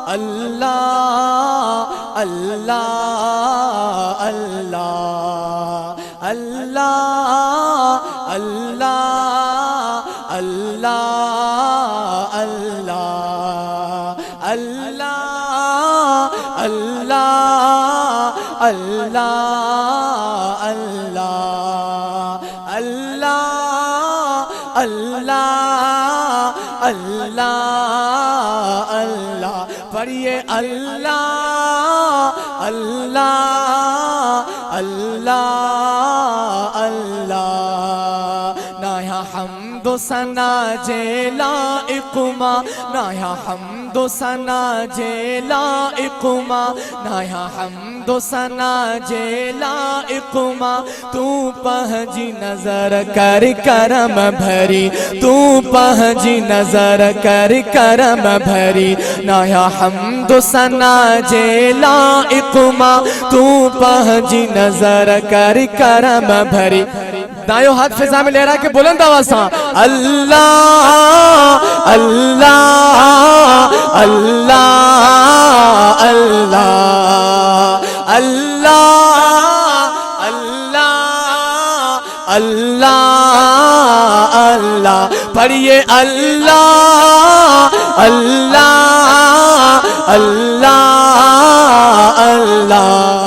اللہ اللہ اللہ اللہ اللہ اللہ اللہ اللہ اللہ اللہ اللہ اللہ اللہ اللہ پڑھیے اللہ اللہ اللہ اللہ نا یا حمد و ثنا جے لائق ما نا یا حمد و ثنا جے لائق ما نا یا حمد و ثنا جے لائق ما تو پہنجی نظر کر کرم بھری تو پہنجی نظر کر کرم بھری نا یا حمد و ثنا جے لائق ما تو پہنجی نظر کر کرم بھری دائیو ہاتھ فضا میں لے رہا کہ بلند آواز اللہ اللہ اللہ اللہ اللہ اللہ اللہ اللہ پڑھیے اللہ اللہ اللہ اللہ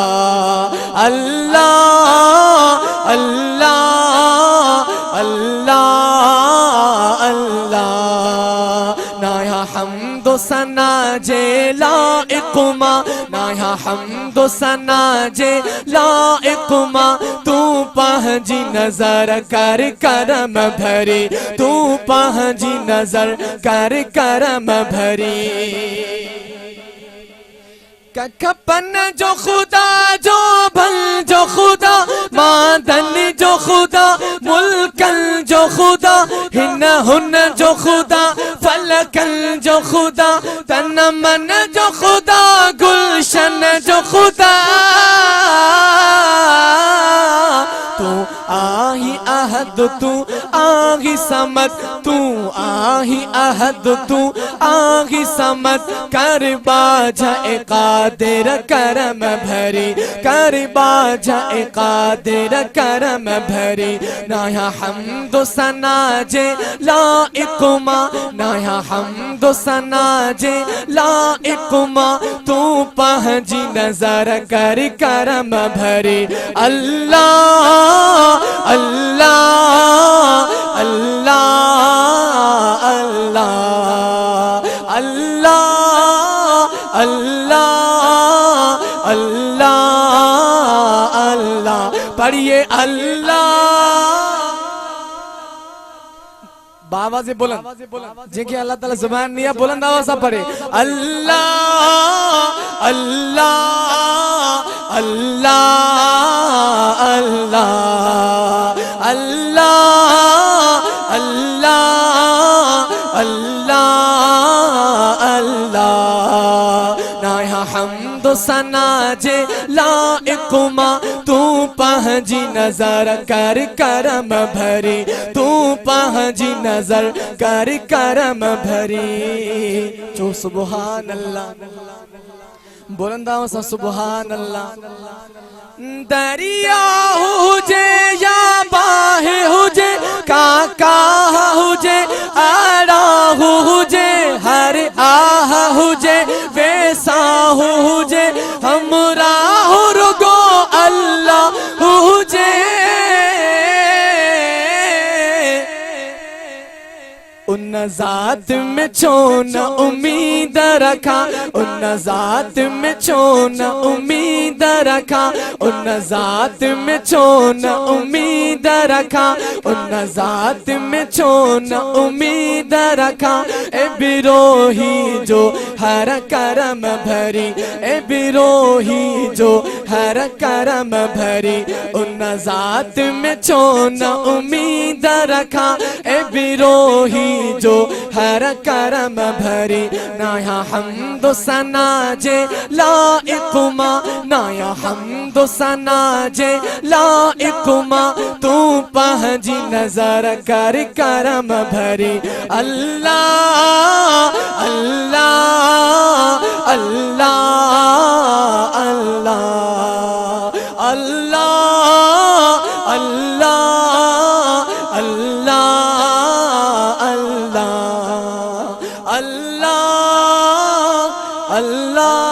اللہ اللہ اللہ اللہ نا یا حمد و ثنا جے لائق ما نا یا حمد و ثنا جے لائق ما تو پہنجی نظر کر کرم بھری تو پہنجی نظر کر کرم بھری کپن جو خدا جو بھل جو خدا مادن جو خدا ملکن جو خدا ہن جو خدا فلکن جو خدا تن من جو خدا گلشن جو خدا تو آہی احد تو آہی سمت تو آہی احد تو آہی سمت کر باجہ قادر کرم بھری کر باجہ قادر کرم بھری نا یا حمد و ثنا جے لائق ما نا یا حمد و ثنا جے لائق ما تو پہنجی نظر کر کرم بھری اللہ اللہ اللہ اللہ اللہ اللہ اللہ اللہ پڑھیے اللہ بابا سے بلند جن کی اللہ تعالیٰ زبان نہیں ہے بلند آواز پڑھے اللہ اللہ اللہ اللہ اللہ اللہ اللہ اللہ نا یا حمد و ثنا جے لائق ما تو پہنجی نظر کر کرم بھری تو پہنجی نظر کر کرم بھری جو سبحان اللہ بلنداں سا سبحان اللہ دریا ہو جے یا باہ ہو جے کاکا ہو جے آڑا ہو جے ہر آہ ہو جے ویسا ہو جے ہمراہ رگو اللہ ہو جے ان ذات میں چون امید رکھا ان ذات میں چون امید رکھا ان ذات میں چون امید رکھا ان ذات میں چون امید رکھا اے بروہی جو ہر کرم بھری اے بروہی جو ہر کرم بھری ان ذات میں چون امید رکھا اے بروہی جو ہر کرم بھری نا یا حمد و ثنا جے لائق ما نا یا حمد و ثنا جے لائق ما تو پہنجی نظر کر کرم بھری اللہ اللہ اللہ اللہ اللہ اللہ اللہ اللہ اللہ اللہ